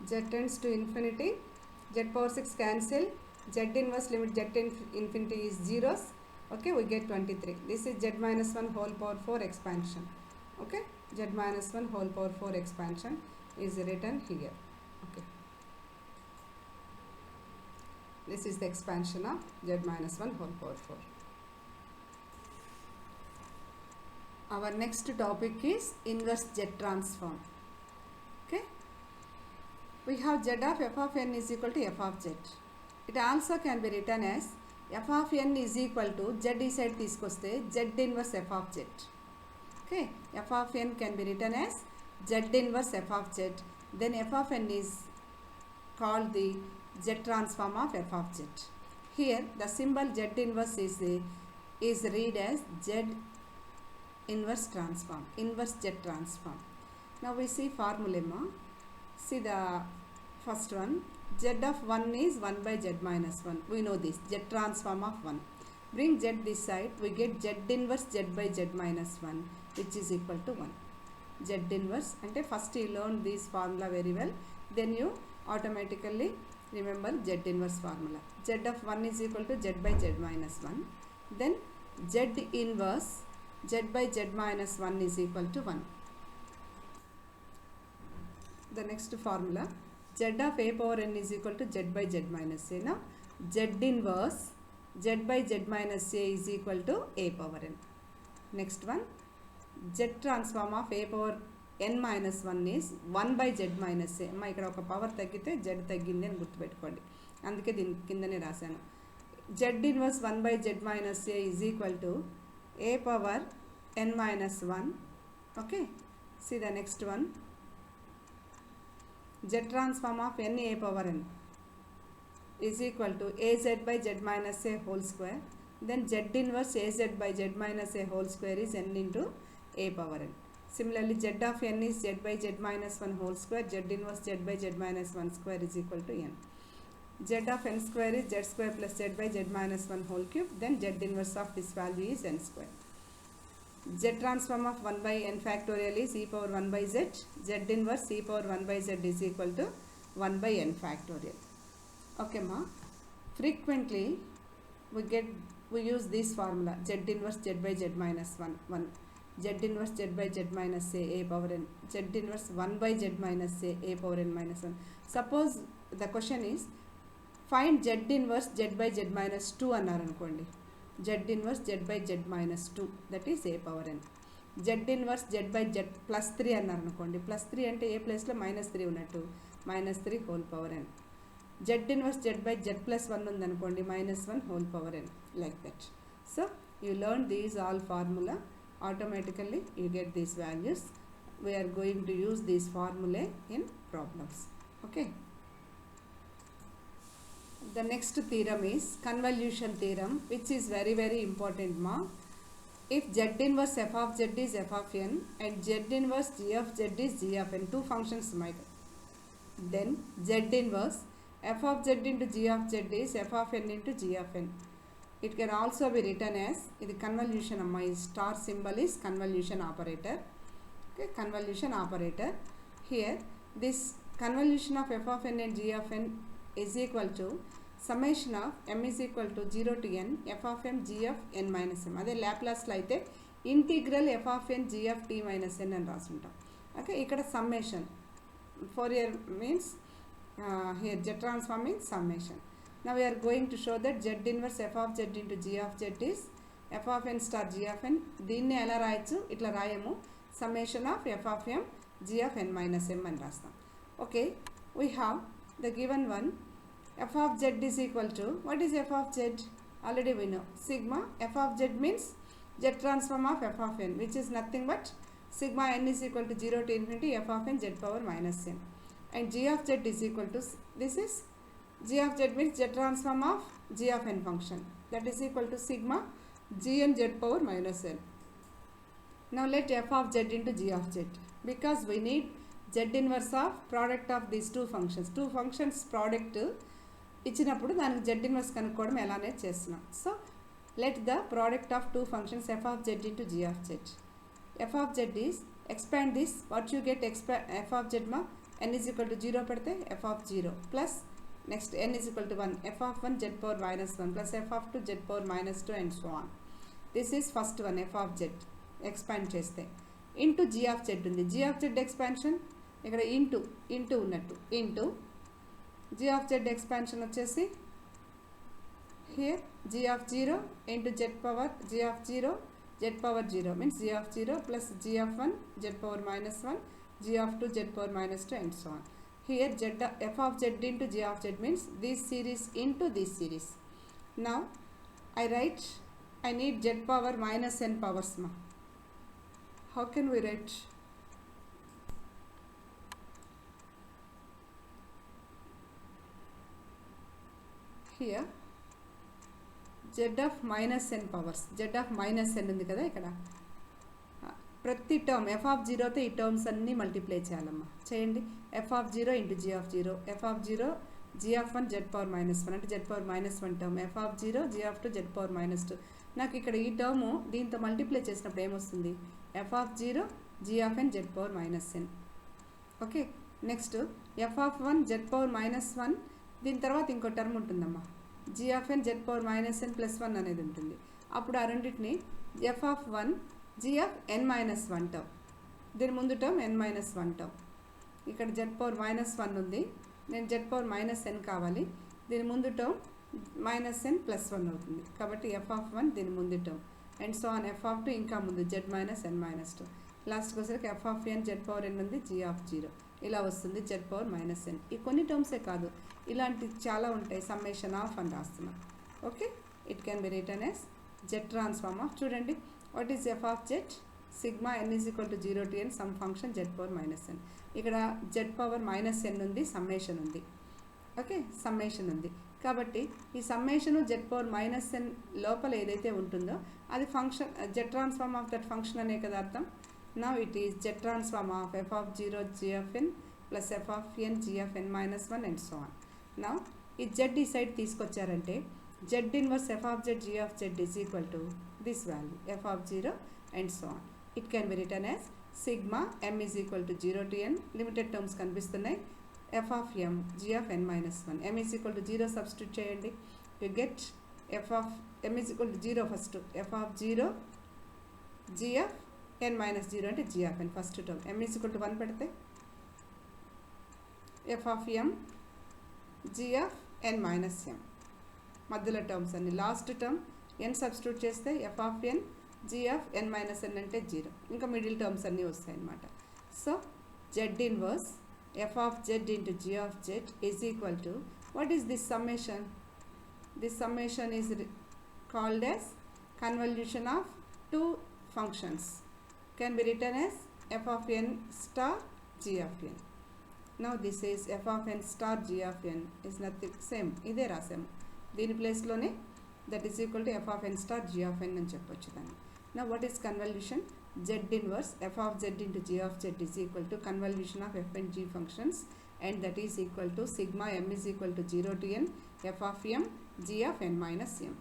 Z tends to infinity, Z power 6 cancel, Z inverse limit Z infinity is zeros. Okay, we get 23. This is Z minus 1 whole power 4 expansion. Okay, Z minus 1 whole power 4 expansion is written here. Okay, this is the expansion of Z minus 1 whole power 4. Our next topic is inverse Z transform. Okay, we have Z of f of n is equal to f of z. It also can be written as f of n is equal to z ఈ side తీసుకొస్తే z inverse f of z. Okay, f of n can be written as z inverse f of z. Then f of n is called the z transform of f of z. Here the symbol z inverse is read as z inverse transform, inverse z transform. Now we see formula. See the first one, z of 1 is 1 by z minus 1. We know this, z transform of 1. Bring z this side, we get z inverse z by z minus 1, which is equal to 1. Z inverse, and first you learn this formula very well, then you automatically remember z inverse formula. Z of 1 is equal to z by z minus 1. Then z inverse z by z minus 1 is equal to 1. The next formula, z of a power n is equal to z by z minus a. Now z inverse z by z minus a is equal to a power n. Next one, z transform of a power n minus 1 is 1 by z minus a. అమ్మా ఇక్కడ ఒక power తగ్గితే z తగ్గింది అని గుర్తుపెట్టుకోండి, అందుకే దీని కిందనే రాశాను. z inverse 1 by z minus a is equal to a power n minus 1. Okay, see the next one, z transform of n a power n is equal to az by z minus a whole square. Then z inverse az by z minus a whole square is n into a power n. Similarly, z of n is z by z minus 1 whole square. Z inverse z by z minus 1 square is equal to n. Z of n square is z square plus z by z minus 1 whole cube. Then z inverse of this value is n square. Z transform of 1 by n factorial is e power 1 by z. Z inverse e power 1 by z is equal to 1 by n factorial. Okay ma, frequently we use this formula, z inverse z by z minus 1, z inverse z by z minus a power n, z inverse 1 by z minus a power n minus 1. Suppose the question is find z inverse z by z minus 2 అన్నారు అనుకోండి, z inverse z by z minus 2, that is a power n. z inverse z by z plus 3 అన్నారు అనుకోండి, plus 3 అంటే a ప్లేస్లో minus 3 ఉన్నట్టు, minus 3 whole power n. z inverse z by z plus 1 ఉందనుకోండి, minus 1 whole power n, like that. So you learn these all formula, automatically you get these values. We are going to use these formulae in problems. Okay, the next theorem is convolution theorem, which is very very important ma. If z inverse f of z is f of n and z inverse g of z is g of n, two functions might, then z inverse f of z into g of z is f of n into g of n. It can also be written as, ఇది convolution amma, star symbol is convolution operator. Okay, convolution operator. Here this convolution of f of n and g of n is equal to summation of m is equal to 0 to n f of m g of n minus m. అదే లాప్లాస్లో అయితే integral f of n g of t minus n అని రాసుంటాం. Okay, ఇక్కడ summation, Fourier means here z transform means summation. Now we are going to show that z inverse f of z into g of z is f of n star g of n. దీన్ని ఎలా రాయొచ్చు, ఇట్లా రాయము, summation of f of m g of n minus m అని రాస్తాం. Okay, we have the given one, f of z is equal to, what is f of z? Already we know, sigma f of z means z transform of f of n, which is nothing but sigma n is equal to 0 to infinity f of n z power minus n. And g of z is equal to, this is g of z means z transform of g of n function, that is equal to sigma g n z power minus n. Now let f of z into g of z, because we need z inverse of product of these two functions product ఇచ్చినప్పుడు దానికి z inverse కనుక్కోవడం ఎలానే చేస్తున్నాం. So let the product of two functions f of z into g of z. f of z is, expand this, what you get, f of z ma, n is equal to 0 పెడితే f of 0 plus next n is equal to 1 f of 1 z power minus 1 plus f of 2 z power minus 2 and so on. This is first one f of z expand చేస్తే into g of z ఉంది. g of z expansion ఇక్కడ into ఉన్నట్టు into g of z expansion వచ్చేసి here g of 0 into z power g of 0 z power 0 means g of 0 plus g of 1 z power minus 1 g of 2 z power minus 2 and so on. Here f of z into g of z means this series into this series. Now I need z power minus n powers ma. How can we write? Here z of minus n powers, z of minus n ఉంది కదా ఇక్కడ ప్రతి term f of 0తో ఈ terms అన్నీ multiply చేయాలమ్మా. చేయండి. f of 0 into g of 0, f of 0 g of 1 z power minus 1 అంటే z power minus 1 term, f of 0 g of 2 z power minus 2. నాకు ఇక్కడ ఈ టర్ము దీంతో మల్టిప్లై చేసినప్పుడు ఏమొస్తుంది? f of 0 g of n z power minus n. Okay, next f of 1 z power minus 1, దీని తర్వాత ఇంకో టర్మ్ ఉంటుందమ్మా, g of n z power minus n plus 1 అనేది ఉంటుంది. అప్పుడు ఆ రెండింటిని f of 1 g of n minus 1 term, దీని ముందు టర్మ్ n minus 1 టర్మ్, ఇక్కడ z power minus 1 ఉంది, నేను z power minus n కావాలి, దీని ముందు టర్మ్ మైనస్ n ప్లస్ 1 అవుతుంది కాబట్టి f of 1 దీని ముందు term and so on f of 2 ఇంకా ముందు z minus n minus 2, లాస్ట్కి వచ్చేసరికి f of n z power n ఉంది, g of 0 ఇలా వస్తుంది z power minus n. ఈ కొన్ని టర్మ్సే కాదు, ఇలాంటి చాలా ఉంటాయి, సమ్మేషన్ ఆఫ్ అని రాస్తున్నాం. Okay, it can be written as z transform of. చూడండి, what is f of z? సిగ్మా n is equal to 0 to n sum function z power minus n. ఇక్కడ z power minus n ఉంది, summation ఉంది. Okay, summation ఉంది కాబట్టి ఈ సమ్మేషను z power minus n లోపల ఏదైతే ఉంటుందో అది function z transform of that function అనే కదా అర్థం. Now it is z transform of f of 0 g of n plus f of n g of n minus 1 and so on. Now ఈ z ఈ side తీసుకొచ్చారంటే z inverse f of z g of z is equal to this value f of 0 and so on. It can be written as sigma m is equal to 0 to n, limited terms కనిపిస్తున్నాయి, f of m g of n minus 1, m is equal to 0 substitute చేయండి, you get f of m is equal to 0 first, f of 0 g of n minus 0 అంటే g of n first term, m is equal to 1 పెడితే f of m g of n minus m మధ్యలో terms అన్ని, last term n substitute చేస్తే f of n g of n minus n అంటే 0, ఇంకా middle terms అన్నీ వస్తాయి అన్నమాట. So z inverse f of z into g of z is equal to, what is this summation? This summation is called as convolution of two functions, can be written as f of n star g of n. Now this is f of n star g of n is nothing, same ఇదే రాసాము, దీని ప్లేస్లోనే that is equal to f of n star g of n అని చెప్పొచ్చు దాన్ని. Now what is convolution? Z inverse f of z into g of z is equal to convolution of f and g functions, and that is equal to sigma m is equal to 0 to n f of m g of n minus m.